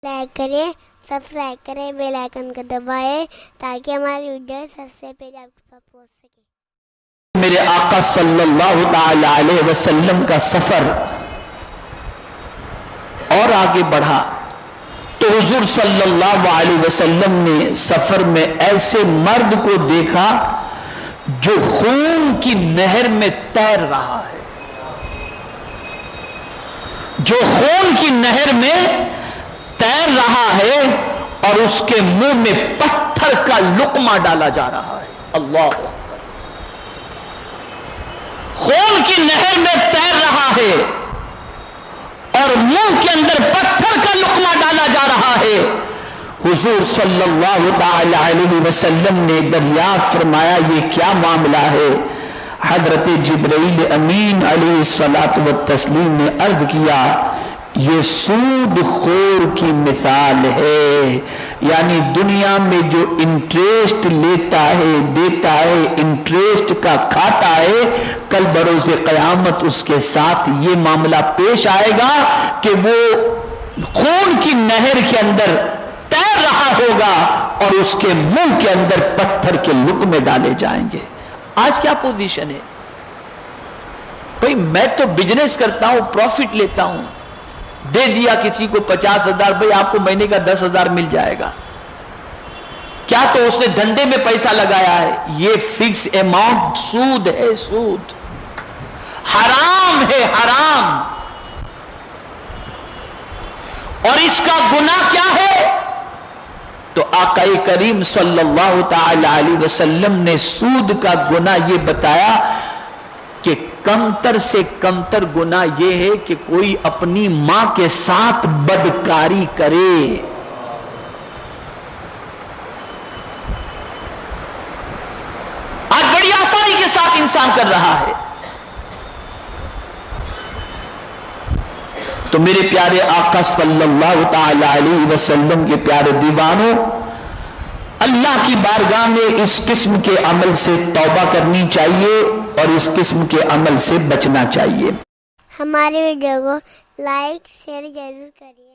Like کریں، subscribe کریں، bell icon کو دبائیں تاکہ ہماری ویڈیو سب سے پہلے آپ کے پاس پہنچ سکے۔ میرے آقا صلی اللہ تعالی علیہ وسلم کا سفر اور آگے بڑھا تو حضور صلی اللہ علیہ وسلم نے سفر میں ایسے مرد کو دیکھا جو خون کی نہر میں تیر رہا ہے، جو خون کی نہر میں تیر رہا ہے اور اس کے منہ میں پتھر کا لقمہ ڈالا جا رہا ہے۔ اللہ اکبر، خون کی نہر میں تیر رہا ہے اور منہ کے اندر پتھر کا لقمہ ڈالا جا رہا ہے۔ حضور صلی اللہ تعالی علیہ وسلم نے دریافت فرمایا یہ کیا معاملہ ہے؟ حضرت جبرائیل امین علیہ الصلوۃ والتسلیم نے عرض کیا یہ سود خور کی مثال ہے، یعنی دنیا میں جو انٹریسٹ لیتا ہے، دیتا ہے، انٹریسٹ کا کھاتا ہے، کل بروز قیامت اس کے ساتھ یہ معاملہ پیش آئے گا کہ وہ خون کی نہر کے اندر تیر رہا ہوگا اور اس کے منہ کے اندر پتھر کے لقمے ڈالے جائیں گے۔ آج کیا پوزیشن ہے؟ بھئی میں تو بزنس کرتا ہوں، پروفٹ لیتا ہوں، دے دیا کسی کو 50,000، بھئی آپ کو مہینے کا 10,000 مل جائے گا، کیا تو اس نے دھندے میں پیسہ لگایا ہے؟ یہ فکس اماؤنٹ سود ہے، سود حرام ہے، حرام۔ اور اس کا گناہ کیا ہے؟ تو آقا کریم صلی اللہ تعالی علیہ وسلم نے سود کا گناہ یہ بتایا کہ کمتر سے کمتر گناہ یہ ہے کہ کوئی اپنی ماں کے ساتھ بدکاری کرے۔ آج بڑی آسانی کے ساتھ انسان کر رہا ہے۔ تو میرے پیارے آقا صلی اللہ تعالی علیہ وسلم کے پیارے دیوانوں، اللہ کی بارگاہ میں اس قسم کے عمل سے توبہ کرنی چاہیے اور اس قسم کے عمل سے بچنا چاہیے۔ ہماری ویڈیو کو لائک شیئر ضرور کریے۔